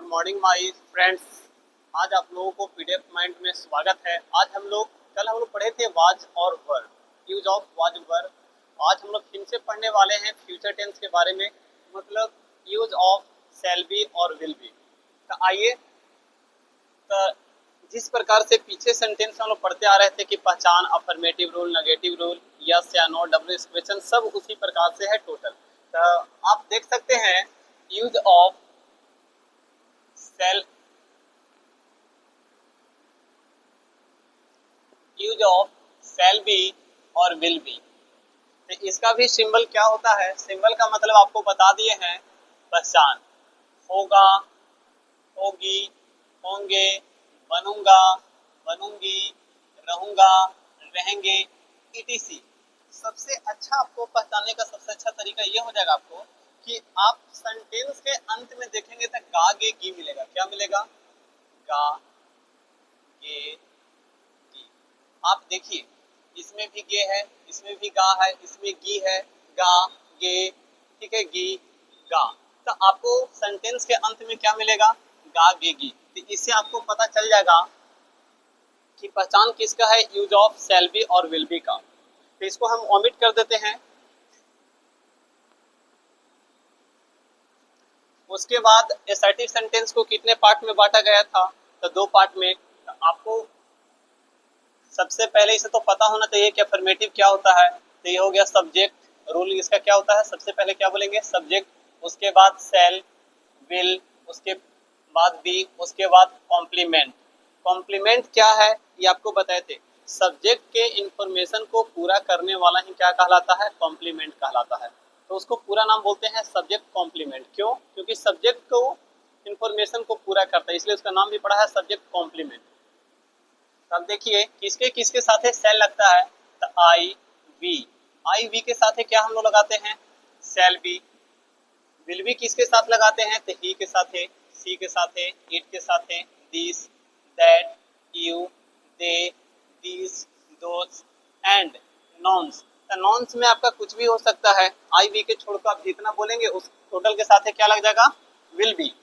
Morning my friends. आज आप लोगों को पीडीएफ माइंड में स्वागत है। आज कल हम लोग पढ़े थे वाज और वर, यूज ऑफ वाज वर। आज हम लोग फिर से पढ़ने वाले हैं फ्यूचर टेंस के बारे में, मतलब यूज ऑफ शैल बी और विल बी। तो आइए, तो जिस प्रकार से पीछे सेंटेंस हम लोग पढ़ते आ रहे थे कि पहचान, affirmative rule, negative rule, yes या नो, डब्ल्यू क्वेश्चन, सब उसी प्रकार से है टोटल। तो आप देख सकते हैं use of shall use of shall be और विल बी। तो इसका भी सिंबल क्या होता है? सिंबल का मतलब आपको बता दिए हैं, पहचान, होगा, होगी, होंगे, बनूंगा, बनूंगी, रहूंगा, रहेंगे, ईटीसी। सबसे अच्छा आपको पहचानने का सबसे अच्छा तरीका ये हो जाएगा आपको कि आप सेंटेंस के अंत में देखेंगे तो गा गे गी मिलेगा। क्या मिलेगा? गा गे गी। आप देखिए, इसमें भी गे है, इसमें भी गा है, इसमें गी है, गा गे, ठीक है, गी गा। तो आपको सेंटेंस के अंत में क्या मिलेगा? गा गे गी। तो इससे आपको पता चल जाएगा कि पहचान किसका है, यूज ऑफ शैल बी और विल बी का। तो इसको हम ओमिट कर देते हैं। उसके बाद एसर्टिव सेंटेंस को कितने पार्ट में बांटा गया था? तो 2 पार्ट में। तो आपको सबसे पहले इसे तो पता होना चाहिए कि अफर्मेटिव क्या होता है। तो ये हो गया सब्जेक्ट। रूल इसका क्या होता है? सबसे पहले क्या बोलेंगे? सब्जेक्ट, उसके बाद शैल, विल, उसके बाद बी, उसके बाद कॉम्प्लीमेंट। कॉम्प्लीमेंट क्या है ये आपको बताए थे। सब्जेक्ट के इंफॉर्मेशन को पूरा करने वाला ही क्या कहलाता है? कॉम्प्लीमेंट कहलाता है। तो उसको पूरा नाम बोलते हैं सब्जेक्ट कॉम्प्लीमेंट। क्यों? क्योंकि सब्जेक्ट को इंफॉर्मेशन को पूरा करता है, इसलिए उसका नाम भी पड़ा है सब्जेक्ट कॉम्प्लीमेंट। अब देखिए किसके किसके साथ शैल लगता है। तो आई वी, आई वी के साथ क्या हम लोग लगाते हैं? Shall be. विल बी किसके साथ लगाते हैं? तो ही के साथ, सी के साथ, इट के साथ, this, that, you, they, this, those and nouns. तो नॉन्स में आपका कुछ भी हो सकता है। आई वी के छोड़कर आप जितना बोलेंगे उस टोटल के साथ क्या लग जाएगा? Will be.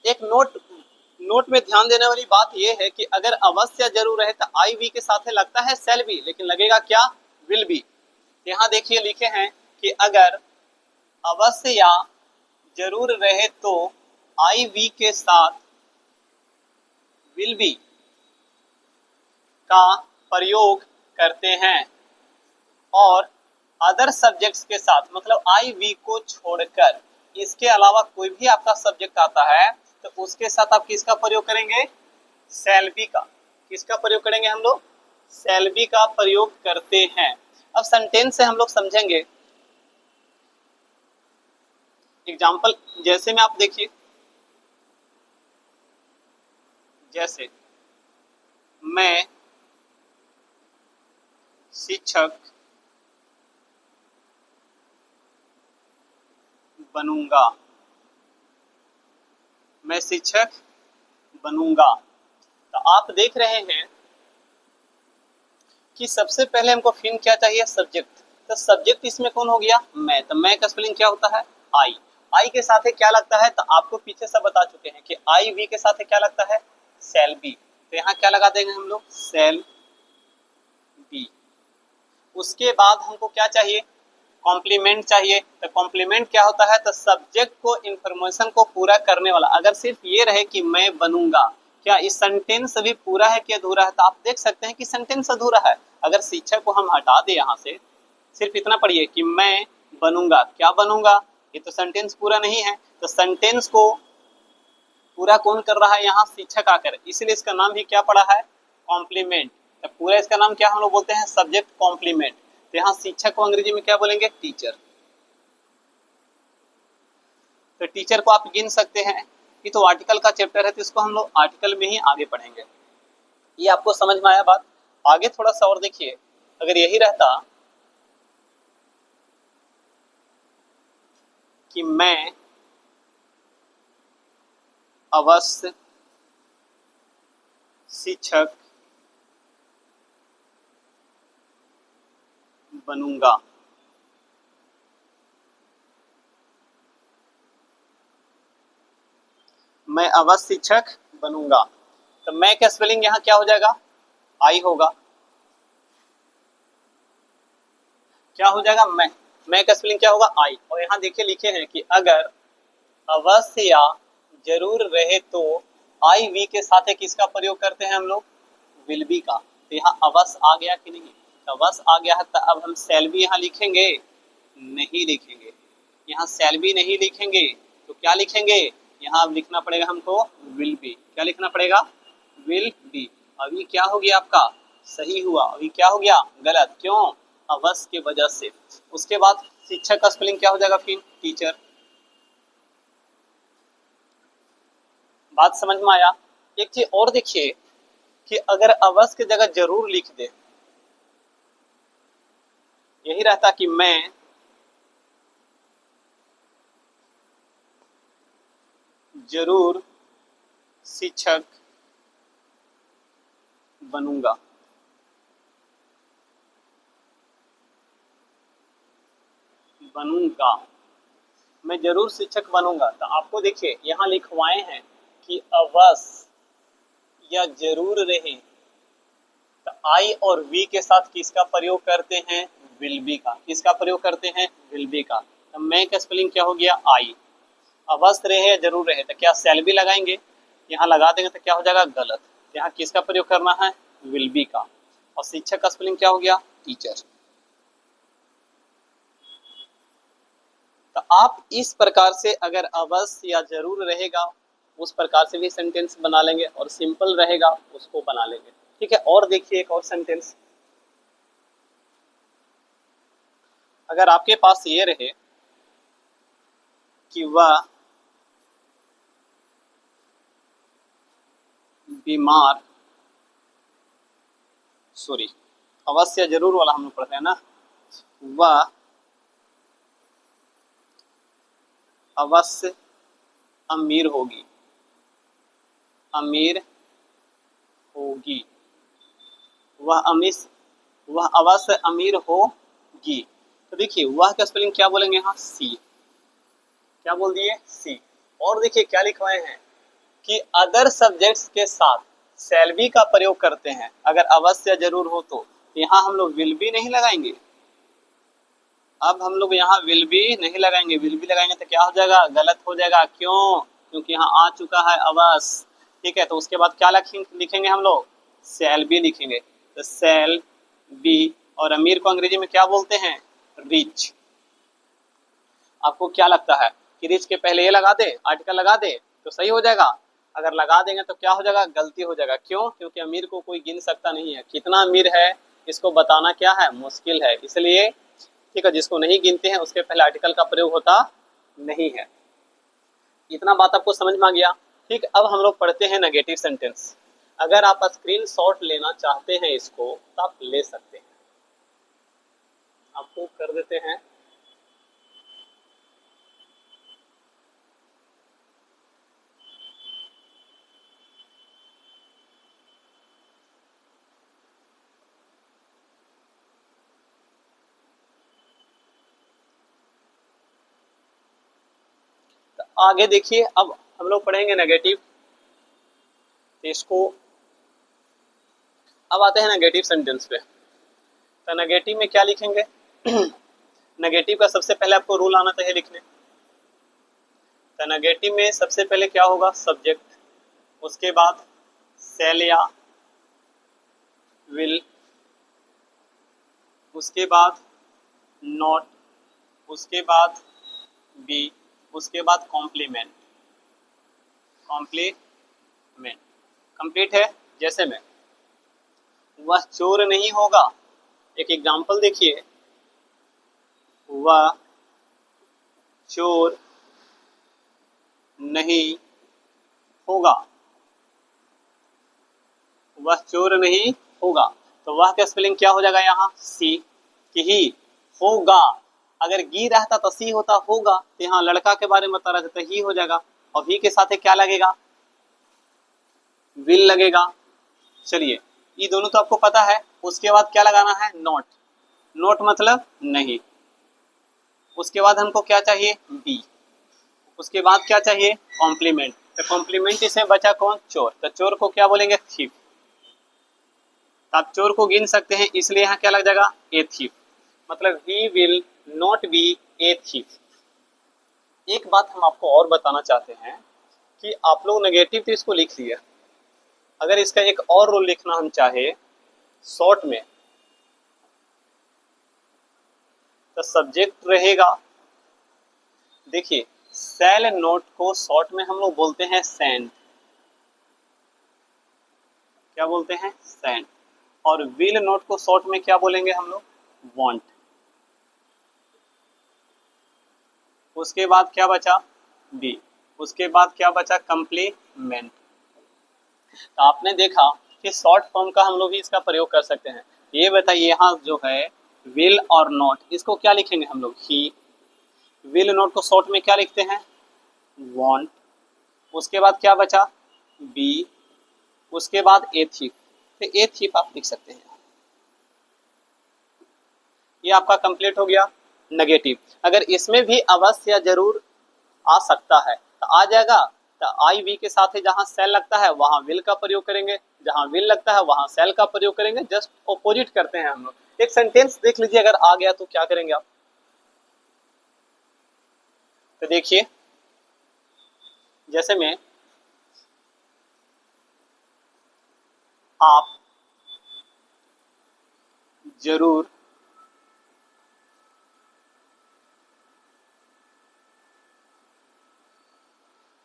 एक नोट में ध्यान देने वाली बात यह है कि अगर अवश्य जरूर रहे तो आई वी के साथ लगता है शैल बी, लेकिन लगेगा क्या? Will be. यहाँ देखिए लिखे हैं कि अगर अवश्य या जरूर रहे तो आई वी के साथ विल बी का प्रयोग करते हैं, और अदर सब्जेक्ट्स के साथ, मतलब आई वी को छोड़कर इसके अलावा कोई भी आपका सब्जेक्ट आता है तो उसके साथ आप किसका प्रयोग करेंगे? शैल बी का। किसका प्रयोग करेंगे हम लोग? शैल बी का प्रयोग करते हैं। अब सेंटेंस से हम लोग समझेंगे एग्जाम्पल। जैसे में आप देखिए, जैसे मैं शिक्षक बनूंगा, मैं शिक्षक बनूंगा। तो आप देख रहे हैं कि सबसे पहले हमको फिर क्या चाहिए? सब्जेक्ट। तो सब्जेक्ट इसमें कौन हो गया? मैं। तो मैं का स्पेलिंग क्या होता है? आई। आई के साथ क्या लगता है? तो आपको पीछे सब बता चुके हैं कि आई वी के साथ क्या लगता है? Shall be. तो यहाँ क्या लगा देंगे हम लोग? Shall be. उसके बाद हमको क्या चाहिए? कॉम्प्लीमेंट चाहिए। तो कॉम्प्लीमेंट क्या होता है? तो सब्जेक्ट को इंफॉर्मेशन को पूरा करने वाला। अगर सिर्फ ये रहे कि मैं बनूंगा, क्या इस सेंटेंस अभी पूरा है कि अधूरा है? तो आप देख सकते हैं कि सेंटेंस अधूरा है। अगर शिक्षक को हम हटा दें यहाँ से, सिर्फ इतना पढ़िए कि मैं बनूंगा, क्या बनूंगा, ये तो सेंटेंस पूरा नहीं है। तो सेंटेंस को पूरा कौन कर रहा है? यहाँ शिक्षक आकर, इसलिए इसका नाम भी क्या पड़ा है? कॉम्प्लीमेंट। तो पूरा इसका नाम क्या हम लोग बोलते हैं? Subject complement. तो यहाँ शिक्षक को अंग्रेजी में क्या बोलेंगे? टीचर। तो टीचर को आप गिन सकते हैं। ये तो आर्टिकल का चैप्टर है, तो इसको हम लोग आर्टिकल में ही आगे पढ़ेंगे। ये आपको समझ में आया बात? आगे थोड़ा सा और देखिए, अगर यही रहता कि मैं अवश्य शिक्षक बनूंगा, मैं अवश्य शिक्षक बनूंगा। तो मैं का स्पेलिंग यहाँ क्या हो जाएगा, आई होगा। क्या हो जाएगा, मैं का स्पेलिंग क्या होगा, आई। और यहाँ देखिए लिखे हैं कि अगर अवश्य या जरूर रहे तो आई वी के साथ है किसका प्रयोग करते हैं हम लोग, विल बी का। तो यहाँ अवश्य आ गया कि नहीं, अवश्य आ गया है। तो अब हम शैल बी यहाँ लिखेंगे, नहीं लिखेंगे। यहाँ शैल बी नहीं लिखेंगे तो क्या लिखेंगे, यहाँ अब लिखना पड़ेगा हमको विल बी। क्या लिखना पड़ेगा, विल बी। अभी क्या हो गया आपका, सही हुआ। अभी क्या हो गया, गलत। क्यों, अवश्य के वजह से। उसके बाद शिक्षक का स्पेलिंग क्या हो जाएगा, फिर टीचर। बात समझ में आया। एक चीज और देखिए कि अगर अवश्य की जगह जरूर लिख दे, यही रहता कि मैं जरूर शिक्षक बनूंगा। मैं जरूर शिक्षक बनूंगा। तो आपको देखिए यहाँ लिखवाए हैं कि अवश्य या जरूर रहे, तो आई और वी के साथ किसका प्रयोग करते हैं, विल बी का। किसका प्रयोग करते हैं, विल बी का। तो मैं का स्पेलिंग क्या हो गया, आई। अवश्य रहे या जरूर रहे तो क्या शैल बी लगाएंगे, यहाँ लगा देंगे तो क्या हो जाएगा, गलत। यहाँ किसका प्रयोग करना है, विल बी का। और शिक्षक का स्पेलिंग क्या हो गया, टीचर। तो आप इस प्रकार से अगर अवश्य या जरूर रहेगा उस प्रकार से भी सेंटेंस बना लेंगे, और सिंपल रहेगा उसको बना लेंगे। ठीक है। और देखिए एक और सेंटेंस, अगर आपके पास ये रहे कि वह बीमार, सॉरी अवश्य जरूर वाला हम लोग पढ़ते हैं ना, वह अवश्य अमीर होगी, अमीर होगी। वह अवश्य अमीर होगी। तो देखिए वह का स्पेलिंग क्या बोलेंगे, यहाँ सी। क्या बोल दिए, सी। और देखिए क्या लिखवाए हैं कि अदर सब्जेक्ट्स के साथ शैल बी का प्रयोग करते हैं। अगर अवश्य जरूर हो तो यहाँ हम लोग विल बी नहीं लगाएंगे। अब हम लोग यहाँ विल बी नहीं लगाएंगे, विल बी लगाएंगे तो क्या हो जाएगा, गलत हो जाएगा। क्यों, क्योंकि यहाँ आ चुका है अवश्य। ठीक है। तो उसके बाद क्या लिखेंगे हम लोग, शैल बी लिखेंगे। तो शैल बी, और अमीर को अंग्रेजी में क्या बोलते हैं, रिच। आपको क्या लगता है कि रिच के पहले ये लगा दे, आर्टिकल लगा दे तो सही हो जाएगा। अगर लगा देंगे तो क्या हो जाएगा, गलती हो जाएगा। क्यों, क्योंकि अमीर को कोई गिन सकता नहीं है। कितना अमीर है इसको बताना क्या है, मुश्किल है। इसलिए ठीक है, जिसको नहीं गिनते हैं उसके पहले आर्टिकल का प्रयोग होता नहीं है। इतना बात आपको समझ में आ गया। ठीक। अब हम लोग पढ़ते हैं नेगेटिव सेंटेंस। अगर आप स्क्रीनशॉट लेना चाहते हैं इसको तो आप ले सकते हैं। आपको कर देते हैं। आगे देखिए, अब हम लोग पढ़ेंगे नेगेटिव। इसको अब आते हैं नेगेटिव सेंटेंस पे। तो नेगेटिव में क्या लिखेंगे नेगेटिव का सबसे पहले आपको रूल आना चाहिए लिखने। तो नेगेटिव में सबसे पहले क्या होगा, सब्जेक्ट, उसके बाद शैल या विल, उसके बाद नॉट, उसके बाद बी, उसके बाद कॉम्प्लीमेंट। कॉम्प्लीमेंट कंप्लीट है। जैसे में वह चोर नहीं होगा, एक एग्जांपल देखिए, वह चोर नहीं होगा, वह चोर नहीं होगा। तो वह का स्पेलिंग क्या हो जाएगा, यहाँ सी। कि ही होगा, अगर गी रहता तो सी होता, होगा तो यहाँ लड़का के बारे में बता रहा था तो ही हो जाएगा। और ही के साथ क्या लगेगा, विल लगेगा। चलिए ये दोनों तो आपको पता है। उसके बाद क्या लगाना है, नॉट। नॉट मतलब नहीं। उसके बाद हमको क्या चाहिए, बी। उसके बाद क्या चाहिए, कॉम्प्लीमेंट। तो कॉम्प्लीमेंट इसमें बचा कौन, चोर, तो चोर को क्या बोलेंगे, थीफ। आप चोर को गिन सकते हैं, इसलिए यहाँ क्या लग जाएगा, ए थीफ, मतलब he will not be a thief. एक बात हम आपको और बताना चाहते हैं कि आप लोग नेगेटिव तो इसको लिख लिए, अगर इसका एक और रूल लिखना हम चाहे शॉर्ट में, तो सब्जेक्ट रहेगा, देखिए सेल नोट को शॉर्ट में हम लोग बोलते हैं सेंड, क्या बोलते हैं, सेंड, और विल नोट को शॉर्ट में क्या बोलेंगे हम लोग, वांट। उसके बाद क्या बचा, बी, उसके बाद क्या बचा, कंप्लीमेंट। तो आपने देखा कि शॉर्ट फॉर्म का हम लोग भी इसका प्रयोग कर सकते हैं। ये बताइए यहाँ जो है विल और नॉट, इसको क्या लिखेंगे हम लोग, ही। विल नॉट को शॉर्ट में क्या लिखते हैं, वांट। उसके बाद क्या बचा, बी, उसके बाद ए थीफ, तो ए थीफ आप लिख सकते हैं। ये आपका कंप्लीट हो गया नेगेटिव। अगर इसमें भी अवश्य या जरूर आ सकता है तो आ जाएगा, तो आई वी के साथ ही जहां सेल लगता है वहां विल का प्रयोग करेंगे, जहां विल लगता है वहां सेल का प्रयोग करेंगे, जस्ट ऑपोजिट करते हैं हम लोग। एक सेंटेंस देख लीजिए, अगर आ गया तो क्या करेंगे आप, तो देखिए जैसे में आप जरूर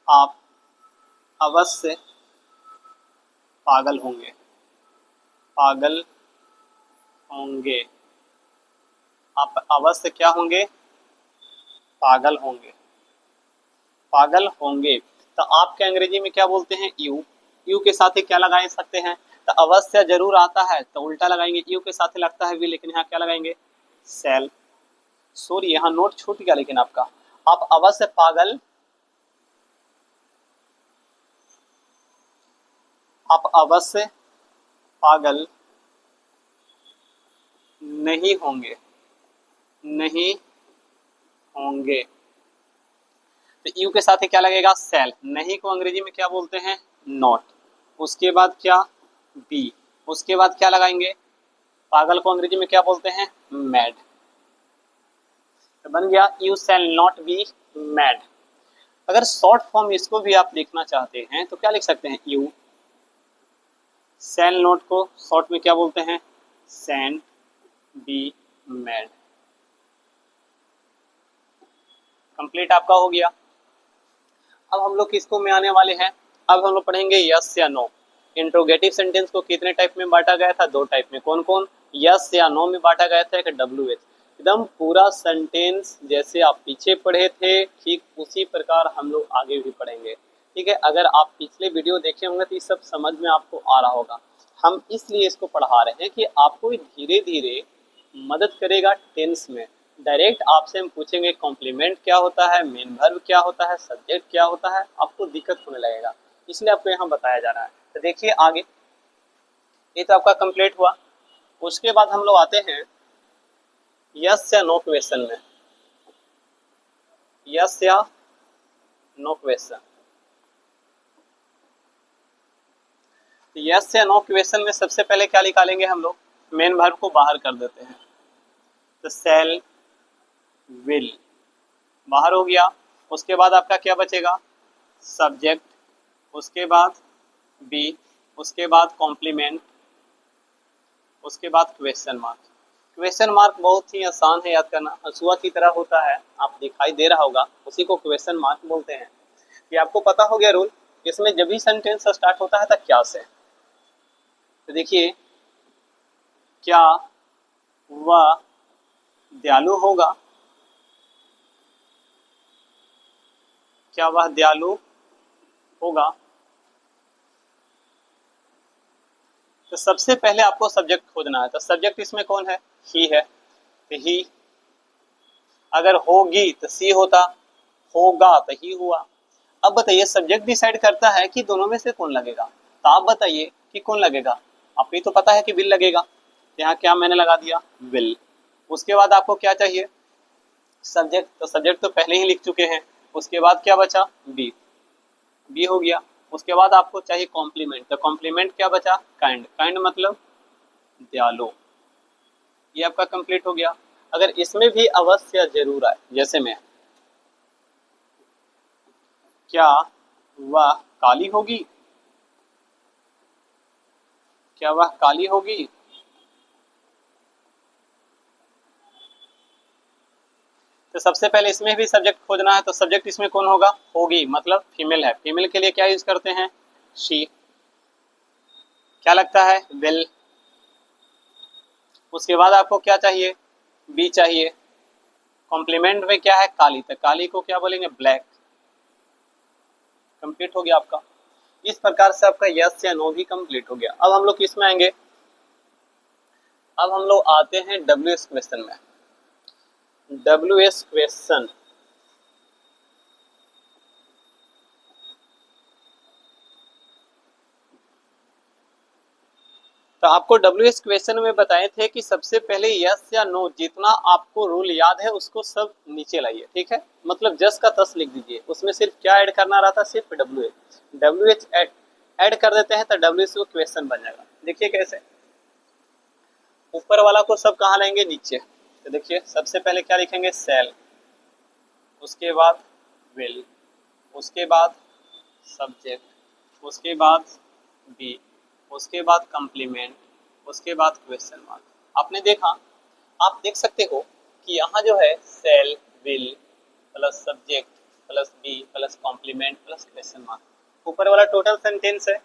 आप अवश्य पागल होंगे, पागल होंगे, आप अवश्य क्या होंगे, पागल होंगे, पागल होंगे। तो आपके अंग्रेजी में क्या बोलते हैं, यू, यू के साथ ही क्या लगा सकते हैं, तो अवश्य जरूर आता है तो उल्टा लगाएंगे, यू के साथ ही लगता है भी, लेकिन यहाँ क्या लगाएंगे, सेल। सॉरी यहाँ नोट छूट गया, लेकिन आपका, आप अवश्य पागल, आप अवश्य पागल नहीं होंगे, नहीं होंगे, तो यू के साथ ही क्या लगेगा, सेल। नहीं को अंग्रेजी में क्या बोलते हैं, नॉट। उसके बाद क्या, बी, उसके बाद क्या लगाएंगे, पागल को अंग्रेजी में क्या बोलते हैं, मैड। तो बन गया you shall not be mad. अगर शॉर्ट फॉर्म इसको भी आप लिखना चाहते हैं तो क्या लिख सकते हैं, यू सेल नोट को शॉर्ट में क्या बोलते हैं, सेंड बी मैड। कंप्लीट आपका हो गया। अब हम लोग किसको में आने वाले हैं, अब हम लोग पढ़ेंगे यस या नो। इंट्रोगेटिव सेंटेंस को कितने टाइप में बांटा गया था, दो टाइप में, कौन कौन, यस या नो में बांटा गया था, एक डब्ल्यू एच। एकदम पूरा सेंटेंस जैसे आप पीछे पढ़े थे ठीक उसी प्रकार हम लोग आगे भी पढ़ेंगे, ठीक है। अगर आप पिछले वीडियो देखे होंगे तो ये सब समझ में आपको आ रहा होगा। हम इसलिए इसको पढ़ा रहे हैं कि आपको धीरे धीरे मदद करेगा टेंस में। डायरेक्ट आपसे हम पूछेंगे कॉम्प्लीमेंट क्या होता है, मेन वर्ब क्या होता है, सब्जेक्ट क्या होता है, आपको दिक्कत होने लगेगा, इसलिए आपको यहाँ बताया जा रहा है। तो देखिए आगे, ये तो आपका कंप्लीट हुआ। उसके बाद हम लोग आते हैं यस या नो क्वेश्चन में। यस या नो क्वेश्चन, यस या नो क्वेश्चन में सबसे पहले क्या निकालेंगे हम लोग, मेन वर्ब को बाहर कर देते हैं, तो सेल विल बाहर हो गया। उसके बाद आपका क्या बचेगा, सब्जेक्ट, उसके बाद बी, उसके बाद कॉम्प्लीमेंट, उसके बाद क्वेश्चन मार्क। क्वेश्चन मार्क बहुत ही आसान है याद करना, हंसुआ की तरह होता है, आप दिखाई दे रहा होगा, उसी को क्वेश्चन मार्क बोलते हैं। ये आपको पता हो गया रूल। इसमें जब भी सेंटेंस स्टार्ट होता है तो क्या से, तो देखिए क्या वह दयालु होगा, क्या वह दयालु होगा, तो सबसे पहले आपको सब्जेक्ट खोजना है। तो सब्जेक्ट इसमें कौन है, ही है, तो ही। अगर होगी तो सी होता, होगा तो ही हुआ। अब बताइए सब्जेक्ट डिसाइड करता है कि दोनों में से कौन लगेगा, तो आप बताइए कि कौन लगेगा। आपको तो पता है कि विल लगेगा, यहाँ क्या मैंने लगा दिया, विल। उसके बाद आपको क्या चाहिए, सब्जेक्ट, तो सब्जेक्ट तो पहले ही लिख चुके हैं। उसके बाद क्या बचा, बी, बी हो गया। उसके बाद आपको चाहिए कॉम्प्लीमेंट, तो कॉम्प्लीमेंट क्या बचा, काइंड। काइंड मतलब दयालु, ये आपका कंप्लीट हो गया। अगर इसमें भी अवश्य या जरूर आए, जैसे में क्या वह काली होगी, क्या वह काली होगी, तो सबसे पहले इसमें भी सब्जेक्ट खोजना है, तो सब्जेक्ट इसमें कौन होगा, होगी मतलब फीमेल है। फीमेल के लिए क्या यूज करते हैं, शी। क्या लगता है, विल। उसके बाद आपको क्या चाहिए, बी चाहिए। कॉम्प्लीमेंट में क्या है, काली, तो काली को क्या बोलेंगे, ब्लैक। कंप्लीट हो गया आपका। इस प्रकार से आपका यस या नो भी कंप्लीट हो गया। अब हम लोग किस में आएंगे, अब हम लोग आते हैं डब्ल्यू एस क्वेश्चन में। डब्ल्यू एस क्वेश्चन, तो आपको डब्ल्यू एस क्वेश्चन में बताए थे कि सबसे पहले यस या नो, जितना आपको रूल याद है उसको सब नीचे लाइए, ठीक है। मतलब जस का तस लिख दीजिए, उसमें सिर्फ क्या ऐड करना रहता, सिर्फ W H. W H add कर देते हैं तो डब्ल्यू एस क्वेश्चन बन जाएगा। देखिए कैसे, ऊपर वाला को सब कहाँ लाएंगे, नीचे। तो देखिए सबसे पहले क्या लिखेंगे, सेल, उसके बाद विल, उसके बाद सब्जेक्ट, उसके बाद बी, उसके बाद कम्प्लीमेंट, उसके बाद क्वेश्चन मार्क। आपने देखा, आप देख सकते हो कि यहाँ जो है shall, will plus subject plus be plus complement plus question mark, ऊपर वाला टोटल सेंटेंस है।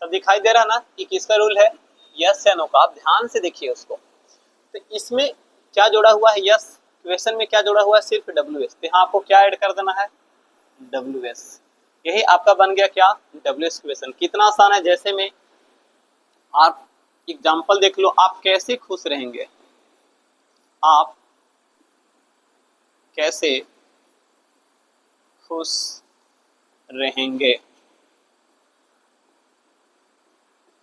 सब दिखाई दे रहा ना कि किसका रूल है, यस या नो का। आप ध्यान से देखिए उसको। तो इसमें क्या जोड़ा हुआ है, यस। क्वेश्चन में क्या जोड़ा हुआ है, सिर्फ डब्ल्यू एस। तो यहाँ आपको क्या ऐड कर देना है, डब्ल्यू एस। यही आपका बन गया क्या, डब्ल्यू एस क्वेश्चन। कितना आसान है, जैसे में आप एग्जाम्पल देख लो, आप कैसे खुश रहेंगे, आप कैसे खुश रहेंगे,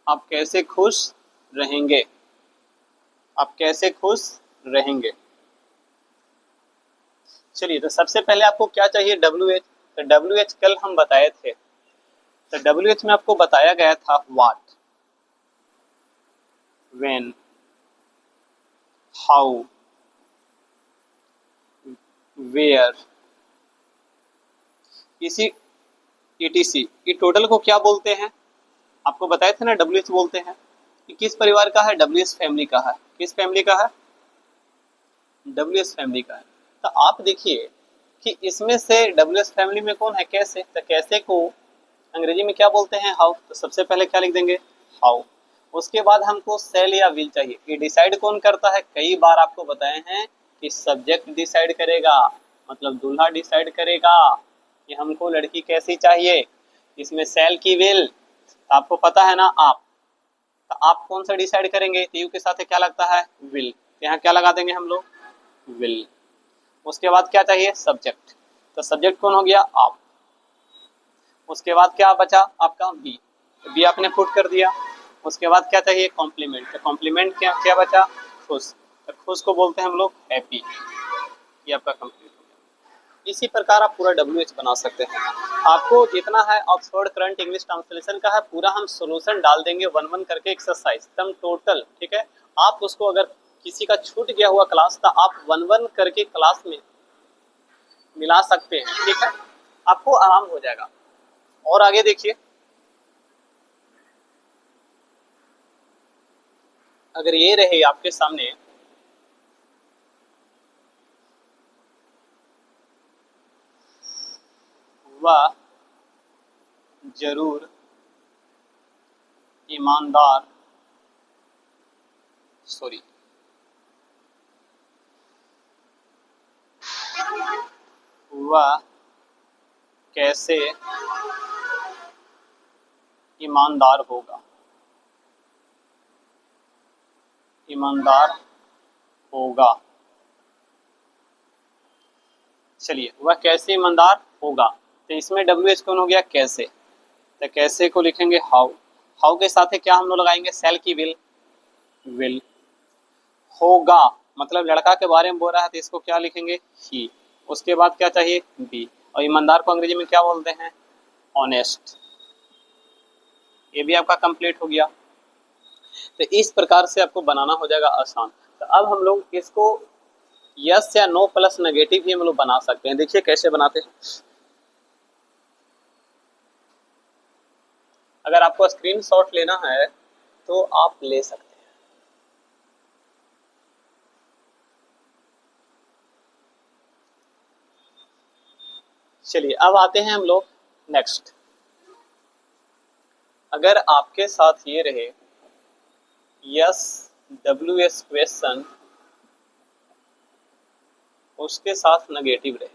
आप कैसे खुश रहेंगे, आप कैसे खुश रहेंगे। चलिए, तो सबसे पहले आपको क्या चाहिए, डब्ल्यू एच। तो डब्ल्यू एच कल हम बताए थे, तो डब्ल्यू एच में आपको बताया गया था व्हाट, व्हेन, हाउ, वेयर, इसी ईटीसी। ये टोटल को क्या बोलते हैं, आपको बताए थे ना, डब्ल्यू एच बोलते हैं। ये किस परिवार का है, डब्ल्यू एस फैमिली का है। किस फैमिली का है, डब्ल्यू एस फैमिली का है। तो आप देखिए कि इसमें से डब्ल्यू एस फैमिली में कौन है, कैसे। तो कैसे को अंग्रेजी में क्या बोलते हैं, हाउ। तो सबसे पहले क्या लिख देंगे, हाउ। उसके बाद हमको सेल या विल चाहिए। ये डिसाइड कौन करता है, कई बार आपको बताए हैं कि सब्जेक्ट डिसाइड करेगा, मतलब दूल्हा डिसाइड करेगा कि हमको लड़की कैसी चाहिए। इसमें सेल की विल, तो आपको पता है ना आप, तो आप कौन सा डिसाइड करेंगे, तो यू के साथ क्या लगता है, विल। तो यहाँ क्या लगा देंगे हम लोग, विल। उसके बाद क्या चाहिए, सब्जेक्ट। तो सब्जेक्ट कौन हो गया, आप। उसके बाद क्या बचा आपका, बी। बी आपने पुट कर दिया। उसके बाद क्या चाहिए, कॉम्प्लीमेंट। तो कॉम्प्लीमेंट क्या क्या बचा, खुश। तो खुश को बोलते हैं हम लोग हैप्पी। ये आपका कंप्लीट हो गया। इसी प्रकार आप पूरा डब्ल्यू एच बना सकते हैं। आपको जितना है ऑक्सफोर्ड करंट इंग्लिश ट्रांसलेशन का है, पूरा हम सोल्यूशन डाल देंगे वन वन करके एक्सरसाइज तम टोटल, ठीक है। आप उसको अगर किसी का छूट गया हुआ क्लास, तो आप वन वन करके क्लास में मिला सकते हैं, ठीक है। आपको आराम हो जाएगा। और आगे देखिए, अगर ये रहे आपके सामने, वह जरूर ईमानदार, सॉरी, वह कैसे ईमानदार होगा, ईमानदार होगा। चलिए, वह कैसे ईमानदार होगा। तो इसमें डब्ल्यू एच कौन हो गया, कैसे। तो कैसे को लिखेंगे हाउ। हाउ के साथ क्या हम लोग लगाएंगे, सेल की विल। विल होगा मतलब लड़का के बारे में बोल रहा है, तो इसको क्या लिखेंगे, ही। उसके बाद क्या चाहिए, बी। और ईमानदार को अंग्रेजी में क्या बोलते हैं, ऑनेस्ट। ये भी आपका कंप्लीट हो गया। तो इस प्रकार से आपको बनाना हो जाएगा आसान। तो अब हम लोग इसको यस या नो प्लस नेगेटिव भी हम लोग बना सकते हैं। देखिए कैसे बनाते हैं। अगर आपको स्क्रीनशॉट लेना है तो आप ले सकते हैं। चलिए अब आते हैं हम लोग नेक्स्ट। अगर आपके साथ ये रहे यस WH क्वेश्चन, उसके साथ नेगेटिव रहे,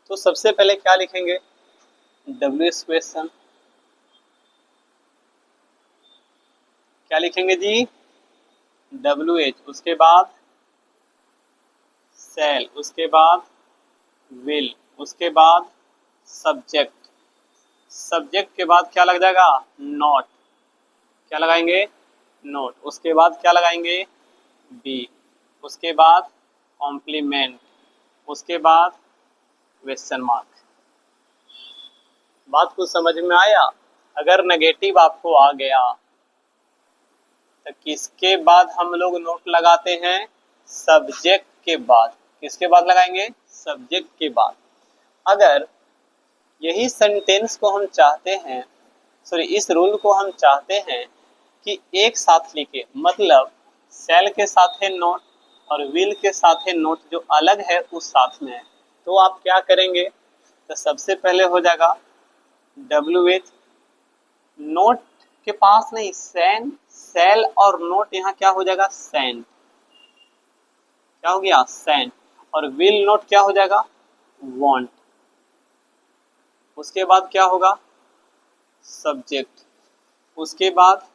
तो सबसे पहले क्या लिखेंगे? WH question. क्या लिखेंगे जी? WH, उसके बाद सेल, उसके बाद विल, उसके बाद सब्जेक्ट, सब्जेक्ट के बाद क्या लग जाएगा? नॉट। क्या लगाएंगे? नोट। उसके बाद क्या लगाएंगे? बी। उसके बाद कॉम्प्लीमेंट, उसके बाद क्वेश्चन मार्क। बात कुछ समझ में आया? अगर नेगेटिव आपको आ गया तो किसके बाद हम लोग नोट लगाते हैं? सब्जेक्ट के बाद। किसके बाद लगाएंगे? सब्जेक्ट के बाद। अगर यही सेंटेंस को हम चाहते हैं, सॉरी इस रूल को हम चाहते हैं कि एक साथ लिखे, मतलब सेल के साथ है नोट और विल के साथ है नोट, जो अलग है उस साथ में है, तो आप क्या करेंगे? तो सबसे पहले हो जाएगा WH, नोट के पास नहीं, सेन, सेल और नोट यहाँ क्या हो जाएगा? सेंड। क्या हो गया? सेंड। और विल नोट क्या हो जाएगा? वांट। उसके बाद क्या होगा? सब्जेक्ट, उसके बाद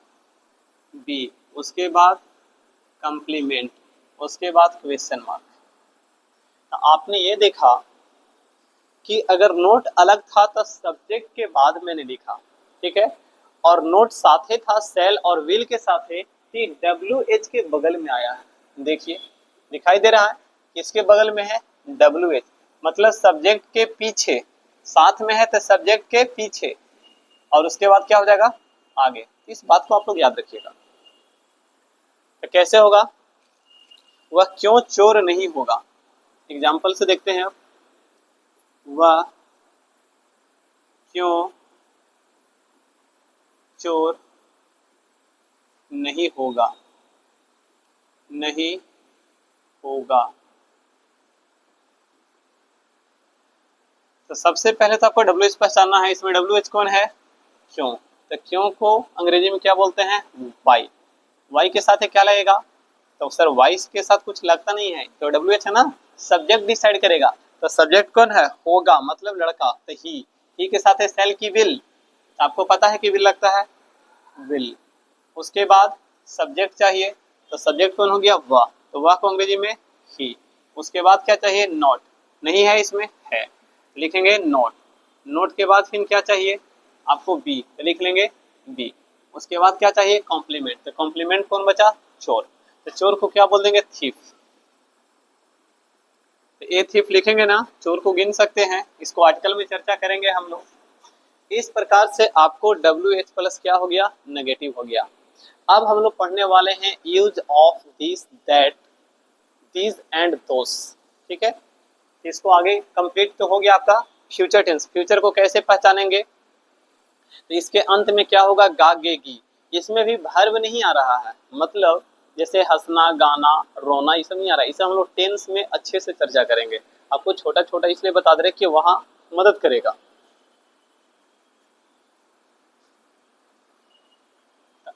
बी, उसके बाद कंप्लीमेंट, उसके बाद क्वेश्चन मार्क। आपने ये देखा कि अगर नोट अलग था तो सब्जेक्ट के बाद मैंने लिखा, ठीक है, और नोट साथे था सेल और विल के साथे, तो WH के बगल में आया है। देखिए दिखाई दे रहा है, किसके बगल में है? WH, मतलब सब्जेक्ट के पीछे, साथ में है तो सब्जेक्ट के पीछे, और उसके बाद क्या हो जाएगा? आगे। इस बात को आप लोग याद रखिएगा। तो कैसे होगा? वह क्यों चोर नहीं होगा? एग्जाम्पल से देखते हैं। वह क्यों चोर नहीं होगा? नहीं होगा। तो सबसे पहले तो आपको WH पहचानना है। इसमें WH कौन है? क्यों। तो क्यों को अंग्रेजी में क्या बोलते हैं? वाई। वाई के साथ क्या लगेगा? तो सर वाई के साथ कुछ लगता नहीं है, तो WH है ना, सब्जेक्ट डिसाइड करेगा। तो सब्जेक्ट कौन है? होगा, मतलब लड़का। तो ही के साथ है सेल की विल, आपको पता है कि विल लगता है, विल। उसके बाद सब्जेक्ट चाहिए, तो सब्जेक्ट कौन हो गया? वह, तो वह को अंग्रेजी में ही। उसके बाद क्या चाहिए? नॉट। नहीं है इसमें, है, लिखेंगे नॉट। नोट के बाद फिर क्या चाहिए आपको? बी, तो लिख लेंगे बी। उसके बाद क्या चाहिए? कॉम्प्लीमेंट, तो कॉम्प्लीमेंट कौन बचा? चोर। तो चोर को क्या बोल देंगे? थीफ। तो ए थीफ लिखेंगे ना, चोर को गिन सकते हैं। इसको आर्टिकल में चर्चा करेंगे हम लोग। इस प्रकार से आपको WH प्लस क्या हो गया? नेगेटिव हो गया। अब हम लोग पढ़ने वाले हैं use of this, that, these and those, ठीक है। इसको आगे कंप्लीट तो हो गया आपका फ्यूचर टेंस। फ्यूचर को कैसे पहचानेंगे? तो इसके अंत में क्या होगा? गागेगी। इसमें भी वर्ब नहीं आ रहा है, मतलब जैसे हंसना, गाना, रोना, ये सब नहीं आ रहा है। इसे हम लोग टेंस में अच्छे से चर्चा करेंगे। आपको छोटा छोटा इसलिए बता दे रहे कि वहां मदद करेगा।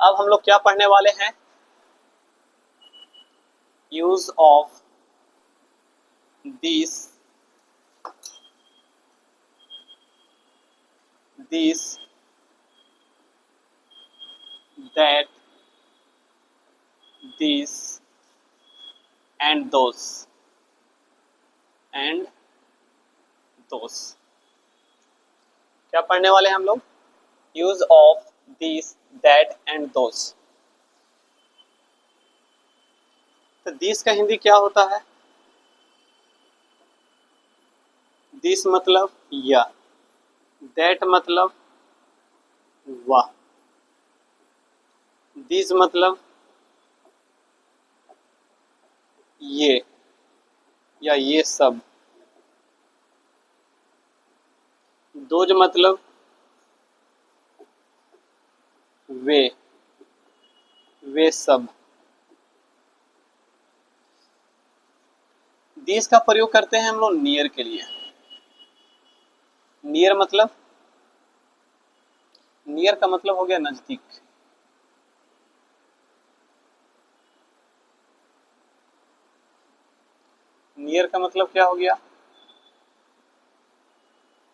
अब हम लोग क्या पढ़ने वाले हैं? Use of this, this, that, this and those, and those. क्या पढ़ने वाले हैं हम लोग? Use of this, that and those. तो दिस का हिंदी क्या होता है? दिस मतलब यह, दैट मतलब वह, दिस मतलब ये या ये सब, दोज मतलब वे सब। दिस का प्रयोग करते हैं हम लोग नियर के लिए। नियर मतलब, नियर का मतलब हो गया नजदीक। नियर का मतलब क्या हो गया,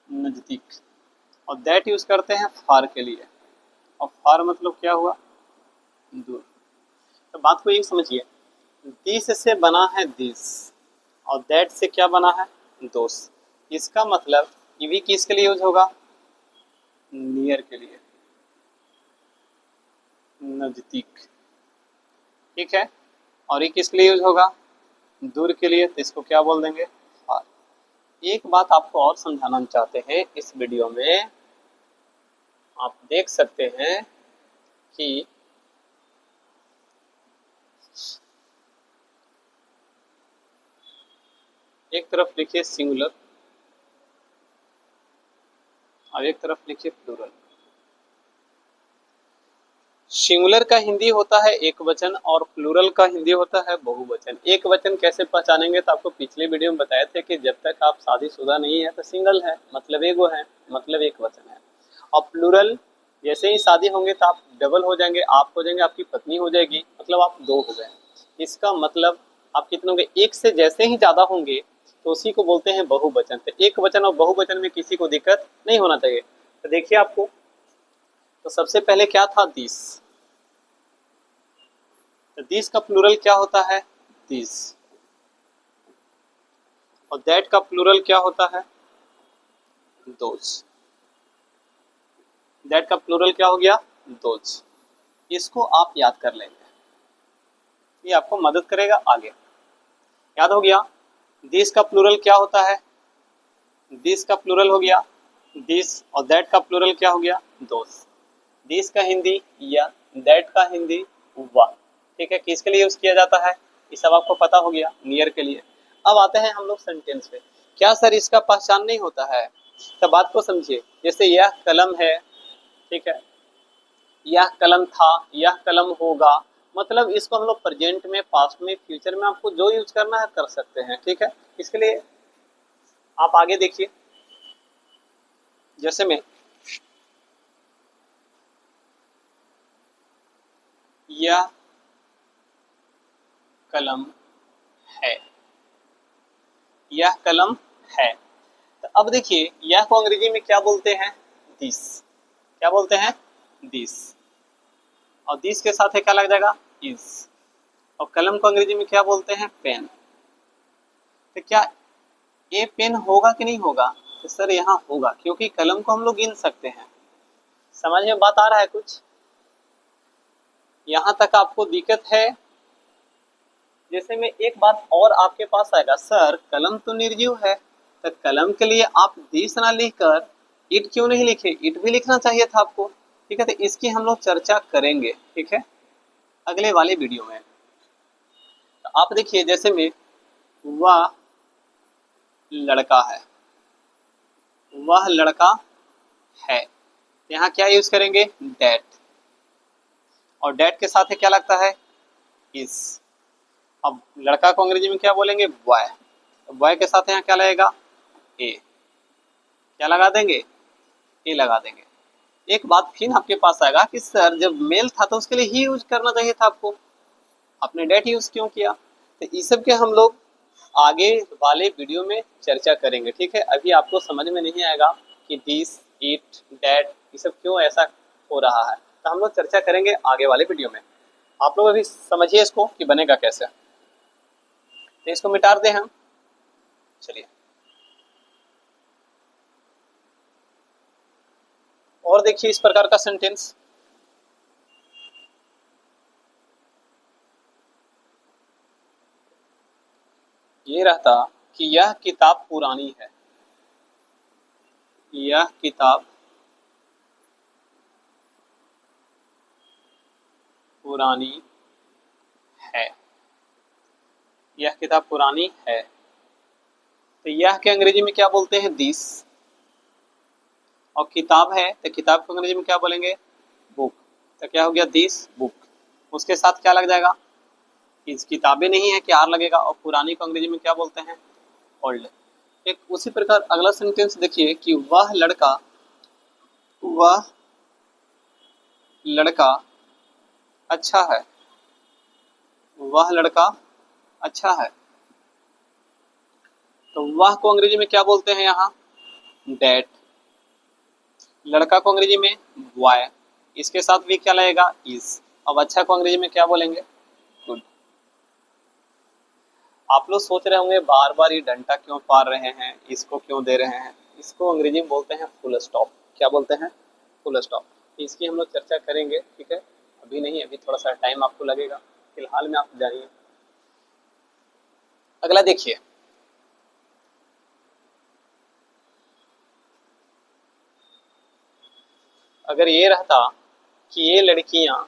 नजदीक। और दैट यूज करते हैं फार के लिए, और फार मतलब क्या हुआ, दूर। तो बात को ये समझिए, दिस से बना है दिस, और दैट से क्या बना है, दोस। इसका मतलब ये भी किसके लिए यूज होगा, नियर के लिए, नजदीक, ठीक है। और ये किसके लिए यूज होगा, दूर के लिए, तो इसको क्या बोल देंगे, फार। एक बात आपको और समझाना चाहते हैं इस वीडियो में, आप देख सकते हैं कि एक तरफ लिखिए सिंगुलर और एक तरफ लिखिए प्लूरल। सिंगुलर का हिंदी होता है एक वचन और प्लूरल का हिंदी होता है बहुवचन। एक वचन कैसे पहचानेंगे, तो आपको पिछले वीडियो में बताए थे कि जब तक आप शादीशुदा नहीं है तो सिंगल है, मतलब एगो है, मतलब एक वचन है। और प्लूरल, जैसे ही शादी होंगे तो आप डबल हो जाएंगे, आप हो जाएंगे, आपकी पत्नी हो जाएगी, मतलब आप दो हो गए। इसका मतलब आप कितने होंगे, एक से जैसे ही ज्यादा होंगे तो उसी को बोलते हैं बहुवचन। तो एक वचन और बहुवचन में किसी को दिक्कत नहीं होना चाहिए। तो देखिए आपको, तो सबसे पहले क्या था, दिस। तो दिस का प्लूरल क्या होता है, दिस। और दैट का प्लूरल क्या होता है, दोज। दैट का प्लूरल क्या हो गया, दोज। इसको आप याद कर लेंगे, ये आपको मदद करेगा आगे। याद हो गया, दिस का प्लूरल क्या होता है, दिस का प्लूरल हो गया दिस, और दैट का प्लूरल क्या हो गया, दोस। दिस का हिंदी या, दैट का हिंदी वह, ठीक है। किसके लिए यूज किया जाता है, ये सब आपको पता हो गया, नियर के लिए। अब आते हैं हम लोग सेंटेंस पे। क्या सर इसका पहचान नहीं होता है, तो बात को समझिए। जैसे यह कलम है, ठीक है, यह कलम था, यह कलम होगा, मतलब इसको हम लोग प्रेजेंट में, पास्ट में, फ्यूचर में आपको जो यूज करना है कर सकते हैं, ठीक है। इसके लिए आप आगे देखिए, जैसे में यह कलम है, यह कलम है। तो अब देखिए, यह को अंग्रेजी में क्या बोलते हैं, दिस। क्या बोलते हैं, दिस। और दिस के साथ है क्या लग जाएगा, इज। और कलम को अंग्रेजी में क्या बोलते हैं, पेन। तो क्या ये पेन होगा कि नहीं होगा, तो सर यहाँ होगा, क्योंकि कलम को हम लोग गिन सकते हैं। समझ में बात आ रहा है कुछ, यहाँ तक आपको दिक्कत है। जैसे में एक बात और आपके पास आएगा, सर कलम तो निर्जीव है, तो कलम के लिए आप दिस ना लिखकर इट क्यों नहीं लिखे, इट भी लिखना चाहिए था आपको, ठीक है। तो इसकी हम लोग चर्चा करेंगे, ठीक है, अगले वाले वीडियो में। तो आप देखिए, जैसे में वह लड़का है, वह लड़का है, यहाँ क्या यूज करेंगे, डेट। और डेट के साथ है क्या लगता है, इज। अब लड़का को अंग्रेजी में क्या बोलेंगे, बॉय। बॉय के साथ यहाँ क्या लगेगा, ए। क्या लगा देंगे, ए लगा देंगे। एक बात फिर आपके पास आएगा कि सर जब मेल था तो उसके लिए ही यूज करना चाहिए था आपको, आपने डेट यूज क्यों किया। तो इस सब के हम लोग आगे वाले वीडियो में चर्चा करेंगे, ठीक है। अभी आपको समझ में नहीं आएगा कि दिस, इट, डेट, ये सब क्यों ऐसा हो रहा है, तो हम लोग चर्चा करेंगे आगे वाले वीडियो में। आप लोग अभी समझिए इसको कि बनेगा कैसे। तो इसको मिटा दे हम, चलिए। और देखिए इस प्रकार का सेंटेंस, ये रहता कि यह किताब पुरानी है, यह किताब पुरानी है। यह किताब पुरानी है। तो यह के अंग्रेजी में क्या बोलते हैं? दिस। और किताब है तो किताब को अंग्रेजी में क्या बोलेंगे? बुक। तो क्या हो गया? This book. उसके साथ क्या लग जाएगा? इस किताबें नहीं है कि आर लगेगा। और पुरानी को अंग्रेजी में क्या बोलते हैं? ओल्ड। एक उसी प्रकार अगला सेंटेंस देखिए कि वह लड़का अच्छा है। वह लड़का अच्छा है। तो वह को अंग्रेजी में क्या बोलते हैं? यहाँ डेट। लड़का को अंग्रेजी में बॉय। इसके साथ भी क्या लगेगा? इज। अब अच्छा को अंग्रेजी में क्या बोलेंगे? गुड। आप लोग सोच रहे होंगे बार बार ये डंडा क्यों पार रहे हैं, इसको क्यों दे रहे हैं? इसको अंग्रेजी में बोलते हैं फुल स्टॉप। क्या बोलते हैं? Full stop. इसकी हम लोग चर्चा करेंगे, ठीक है? अभी नहीं, अभी थोड़ा सा टाइम आपको लगेगा। फिलहाल में आप जानिए। अगला देखिए, अगर ये रहता कि ये लड़कियां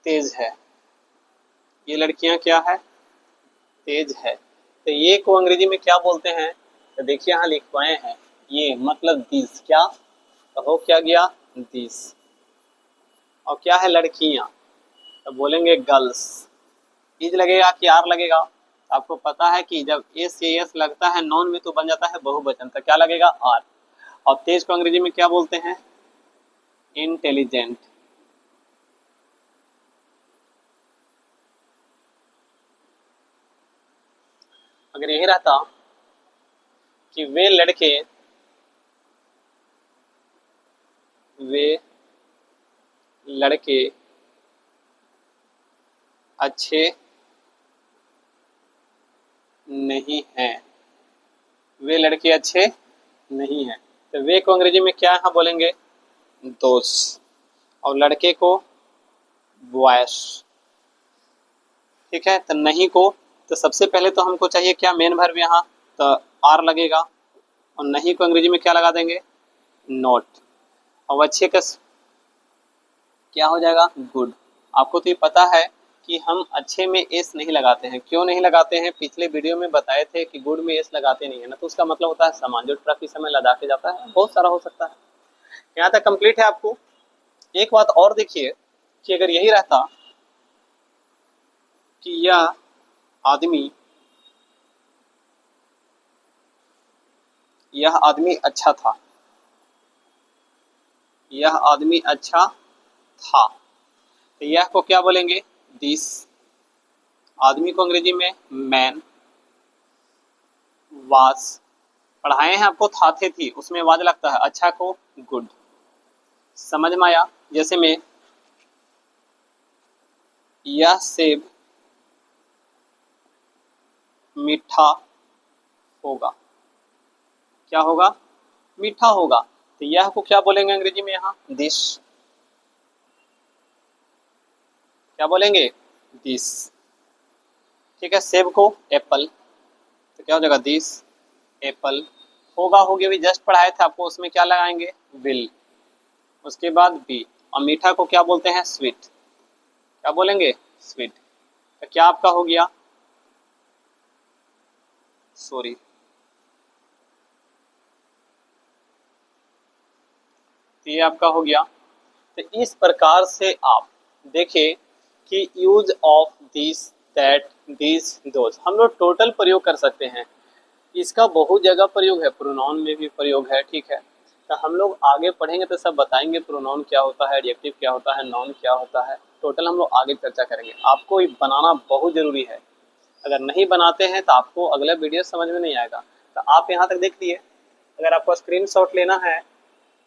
तेज है। ये लड़कियां क्या है? तेज है। तो ये को अंग्रेजी में क्या बोलते हैं? तो देखिए यहाँ लिखवाए हैं, ये मतलब दिस। क्या तो हो क्या गया? दिस। और क्या है? लड़कियां। तो बोलेंगे गर्ल्स। इज लगेगा कि आर लगेगा? आपको पता है कि जब एस से एस लगता है नॉन में तो बन जाता है बहुवचन। तो क्या लगेगा? आर। और तेज को अंग्रेजी में क्या बोलते हैं? इंटेलिजेंट। अगर यही रहता कि वे लड़के अच्छे नहीं हैं। वे लड़के अच्छे नहीं हैं। तो वे को अंग्रेजी में क्या यहाँ बोलेंगे? दोस्त। और लड़के को बॉयस। ठीक है। तो नहीं को, तो सबसे पहले तो हमको चाहिए क्या? मेन वर्ब यहाँ। तो आर लगेगा। और नहीं को अंग्रेजी में क्या लगा देंगे? नॉट। और अच्छे का क्या हो जाएगा? गुड। आपको तो ये पता है कि हम अच्छे में एस नहीं लगाते हैं। क्यों नहीं लगाते हैं? पिछले वीडियो में बताए थे कि गुड में एस लगाते नहीं है ना, तो उसका मतलब होता है समान। जो ट्रक इस समय लदा के जाता है, बहुत सारा हो सकता है। यहाँ तक कंप्लीट है आपको। एक बात और देखिए कि अगर यही रहता कि आदमी यह आदमी अच्छा था। यह आदमी अच्छा था। तो यह को क्या बोलेंगे? दिस। आदमी को अंग्रेजी में मैन। वास। पढ़ाए हैं आपको था थे थी, उसमें वाज लगता है। अच्छा को गुड। समझ में आया? जैसे में यह सेब मीठा होगा। क्या होगा? मीठा होगा। तो यह को क्या बोलेंगे अंग्रेजी में? यहाँ दिस। क्या बोलेंगे? दिस। ठीक है। सेब को एप्पल। तो क्या हो जाएगा? This Apple. होगा हो गया भी जस्ट पढ़ाए थे आपको, उसमें क्या लगाएंगे? विल। उसके बाद बी। और मीठा को क्या बोलते हैं? स्वीट। क्या बोलेंगे? स्वीट। तो क्या आपका हो गया? सॉरी। तो ये आपका हो गया। तो इस प्रकार से आप देखें कि use of this, that, this, those हम लोग टोटल प्रयोग कर सकते हैं। इसका बहुत जगह प्रयोग है, प्रोनाउन में भी प्रयोग है। ठीक है। तो हम लोग आगे पढ़ेंगे तो सब बताएंगे प्रोनाउन क्या होता है, एडजेक्टिव क्या होता है, नाउन क्या होता है। टोटल हम लोग आगे चर्चा करेंगे। आपको ये बनाना बहुत जरूरी है। अगर नहीं बनाते हैं तो आपको अगला वीडियो समझ में नहीं आएगा। तो आप यहाँ तक देख लिए। अगर आपको स्क्रीनशॉट लेना है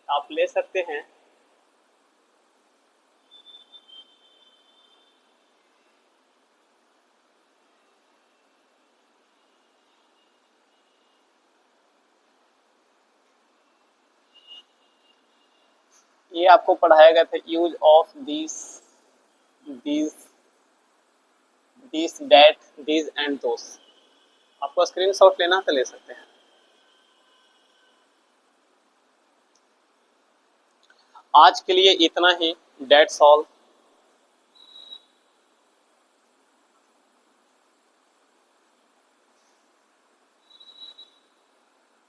आप ले सकते हैं। ये आपको पढ़ाया गया था use of this, this, this that this and those. आपको स्क्रीनशॉट लेना तो ले सकते हैं। आज के लिए इतना ही। That's all.